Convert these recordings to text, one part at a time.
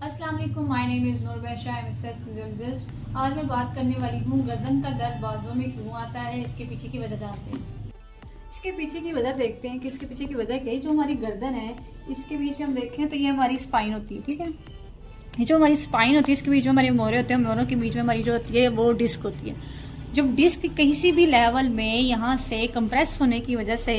अस्सलाम वालेकुम, my name is Noor Baisha, I am access physiologist. आज मैं बात करने वाली हूँ गर्दन का दर्द बाजुओं में क्यों आता है, इसके पीछे की वजह जानते हैं। इसके पीछे की वजह देखते हैं कि इसके पीछे की वजह क्या है। जो हमारी गर्दन है इसके बीच में हम देखें तो ये हमारी स्पाइन होती है, ठीक है। ये जो हमारी स्पाइन होती है इसके बीच में हमारे मोरे होते हैं, मोरों के बीच में हमारी जो होती है वो डिस्क होती है। जब डिस्क किसी भी लेवल में यहाँ से कंप्रेस होने की वजह से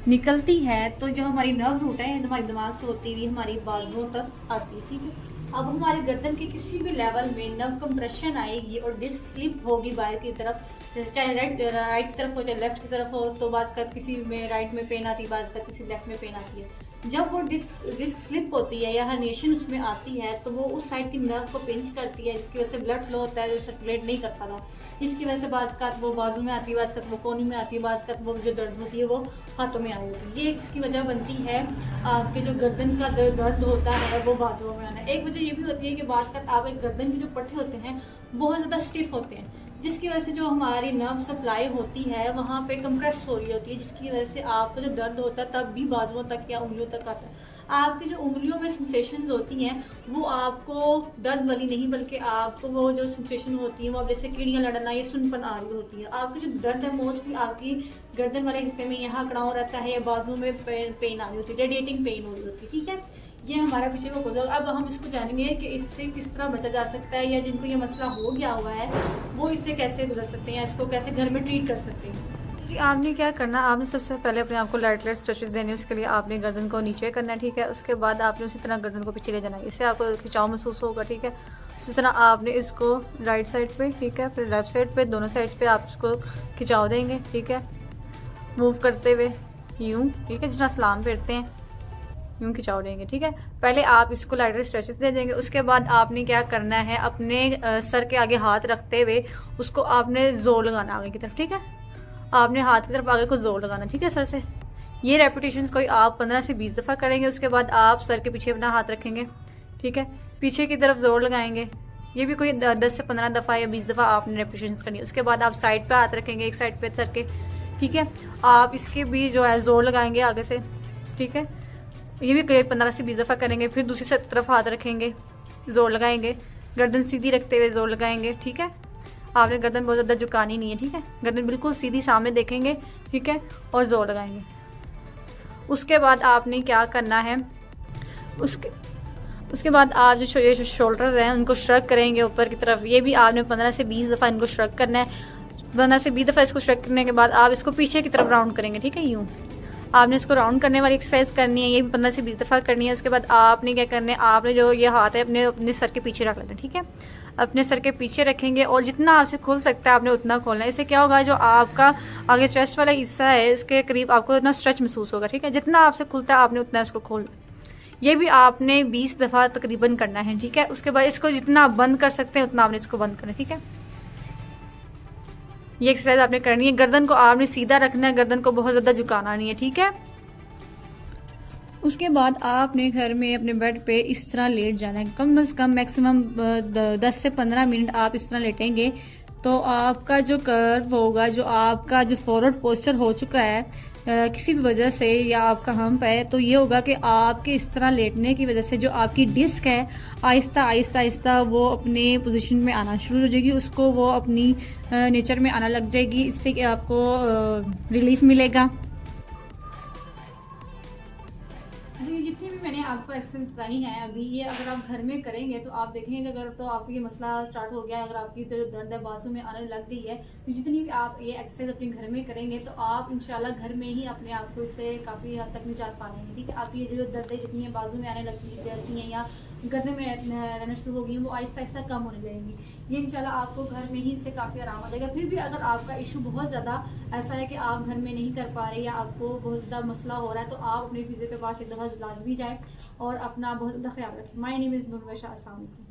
निकलती है तो जो हमारी नर्व रूट है हमारे दिमाग से होती हुई हमारी बाजुओं तक आती है, ठीक है। अब हमारी गर्दन के किसी भी लेवल में नर्व कंप्रेशन आएगी और डिस्क स्लिप होगी बाहर की तरफ, चाहे राइट तरफ हो चाहे लेफ्ट की तरफ हो, तो बाज़ का किसी में राइट में पेन आती है, बाज़ का किसी लेफ्ट में पेन आती है। जब वो डिस्क स्लिप होती है या हर्निएशन उसमें आती है तो वो उस साइड की नर्व को पिंच करती है, जिसकी वजह से ब्लड फ्लो होता है जो सर्कुलेट नहीं कर पाता। इसकी वजह से बाज़ का वो बाजू में आती है, बाज़ का वो कोहनी में आती है, बाज़ का वो जो दर्द होती है वो हाथों में आ रही होती है। ये इसकी वजह बनती है आपके जो गर्दन का दर्द होता है वो बाजुओं में आना। एक वजह ये भी होती है कि बाज़ का आप एक गर्दन के जो पट्टे होते हैं बहुत ज़्यादा स्टिफ होते हैं, जिसकी वजह से जो हमारी नर्व सप्लाई होती है वहाँ पे कंप्रेस हो रही होती है, जिसकी वजह से आपका जो दर्द होता है तब भी बाजुओं तक या उंगलियों तक आता है। आपकी जो उंगलियों में सेंसेशंस होती हैं वो आपको दर्द वाली नहीं, बल्कि आपको वो जो सेंसेशन होती है वो अब जैसे कीड़ियाँ लड़ना या सुनपन आ रही होती है। आपकी जो दर्द है मोस्टली आपकी गर्दन वाले हिस्से में यहाँ कड़ाव रहता है या बाजू में पेन आ रही होती है, रेडिएटिंग पेन हो रही होती है, ठीक है। ये हमारा पीछे को खोजा। अब हम इसको जानेंगे कि इससे किस तरह बचा जा सकता है, या जिनको ये मसला हो गया हुआ है वो इससे कैसे गुजर सकते हैं या इसको कैसे घर में ट्रीट कर सकते हैं। जी, आपने क्या करना, आपने सबसे पहले अपने आप को लाइट स्ट्रेचेस देने, उसके लिए आपने गर्दन को नीचे करना है, ठीक है। उसके बाद आपने उसी तरह गर्दन को पीछे ले जाना है, इससे आपको खिंचाव महसूस होगा, ठीक है। उसी तरह आपने इसको राइट साइड पे, ठीक है, फिर लेफ्ट साइड पे, दोनों साइड्स पे आप इसको खिंचाव देंगे, ठीक है, मूव करते हुए यूँ, ठीक है, जिस तरह सलाम फेरते हैं यूँ खिंचाव देंगे, ठीक है। पहले आप इसको लाइटर स्ट्रेचेस दे देंगे। उसके बाद आपने क्या करना है, अपने सर के आगे हाथ रखते हुए उसको आपने जोर लगाना आगे की तरफ, ठीक है। आपने हाथ की तरफ आगे को जोर लगाना, ठीक है, सर से। ये रेपिटेशंस कोई आप 15 से 20 दफ़ा करेंगे। उसके बाद आप सर के पीछे अपना हाथ रखेंगे, ठीक है, पीछे की तरफ जोर लगाएंगे। ये भी कोई 10 से 15 दफ़ा या 20 दफ़ा आपने रेपिटेशंस करनी है। उसके बाद आप साइड पे हाथ रखेंगे, एक साइड पे सर के, ठीक है। आप इसके भी जो है जोर लगाएंगे आगे से, ठीक है। ये भी कोई 15 से 20 दफ़ा करेंगे। फिर दूसरी तरफ हाथ रखेंगे, जोर लगाएंगे, गर्दन सीधी रखते हुए जोर लगाएंगे, ठीक है। आपने गर्दन बहुत ज़्यादा झुकानी नहीं है, ठीक है, गर्दन बिल्कुल सीधी सामने देखेंगे, ठीक है, और जोर लगाएंगे। उसके बाद आपने क्या करना है, उसके बाद आप जो शोल्डर्स हैं उनको श्रग करेंगे ऊपर की तरफ। ये भी आपने 15 से 20 दफ़ा इनको श्रग करना है। 15 से 20 दफ़ा इसको श्रग करने के बाद आप इसको पीछे की तरफ राउंड करेंगे, ठीक है, यूँ आपने इसको राउंड करने वाली एक्सरसाइज करनी है। ये भी 15 से 20 दफ़ा करनी है। उसके बाद आपने क्या करना है, आपने जो ये हाथ है अपने सर के पीछे रख लेना, ठीक है, अपने सर के पीछे रखेंगे और जितना आपसे खुल सकता है आपने उतना खोलना है। इससे क्या होगा, जो आपका आगे चेस्ट वाला हिस्सा है इसके करीब आपको उतना स्ट्रेच महसूस होगा, ठीक है। जितना आपसे खुलता है आपने उतना इसको खोलना। ये भी आपने 20 दफ़ा तकरीबन करना है, ठीक है। उसके बाद इसको जितना आप बंद कर सकते हैं उतना आपने इसको बंद करना है, ठीक है। ये एक्सरसाइज आपने करनी है। गर्दन को आपने सीधा रखना है, गर्दन को बहुत ज़्यादा झुकाना नहीं है, ठीक है। उसके बाद आपने घर में अपने बेड पे इस तरह लेट जाना है। कम से कम मैक्सिमम 10 से 15 मिनट आप इस तरह लेटेंगे तो आपका जो कर्व होगा, जो आपका जो फॉरवर्ड पोस्चर हो चुका है किसी भी वजह से, या आपका हम्प है, तो ये होगा कि आपके इस तरह लेटने की वजह से जो आपकी डिस्क है आहिस्ता आहिस्ता आहिस्ता वो अपने पोजीशन में आना शुरू हो जाएगी, उसको वो अपनी नेचर में आना लग जाएगी। इससे कि आपको रिलीफ मिलेगा। जितनी भी मैंने आपको एक्सरसाइज बताई है अभी, ये अगर आप घर में करेंगे तो आप देखेंगे कि अगर तो आपको ये मसला स्टार्ट हो गया है, अगर आपकी तो दर्द है बाजू में आने लग गई है, तो जितनी भी आप ये एक्सरसाइज अपने घर में करेंगे तो आप इंशाल्लाह घर में ही अपने आप को इससे काफ़ी हद तक निजात पा लेंगे, ठीक है। आप ये जो दर्द जितनी है बाजू में आने लगती हैं या गर्दन में रहना शुरू हो गई हैं वो आहिस्ता आहिस्ता कम होने लगेंगी। ये इंशाल्लाह आपको घर में ही इससे काफ़ी आराम हो जाएगा। फिर भी अगर आपका इशू बहुत ज़्यादा ऐसा है कि आप घर में नहीं कर पा रहे या आपको बहुत ज़्यादा मसला हो रहा है तो आप अपने फिजियो के पास एक दफ़ा लाजमी जाए और अपना बहुत ज़्यादा ख्याल रखें। My name is Noor बैशा। अस्सलाम वालेकुम।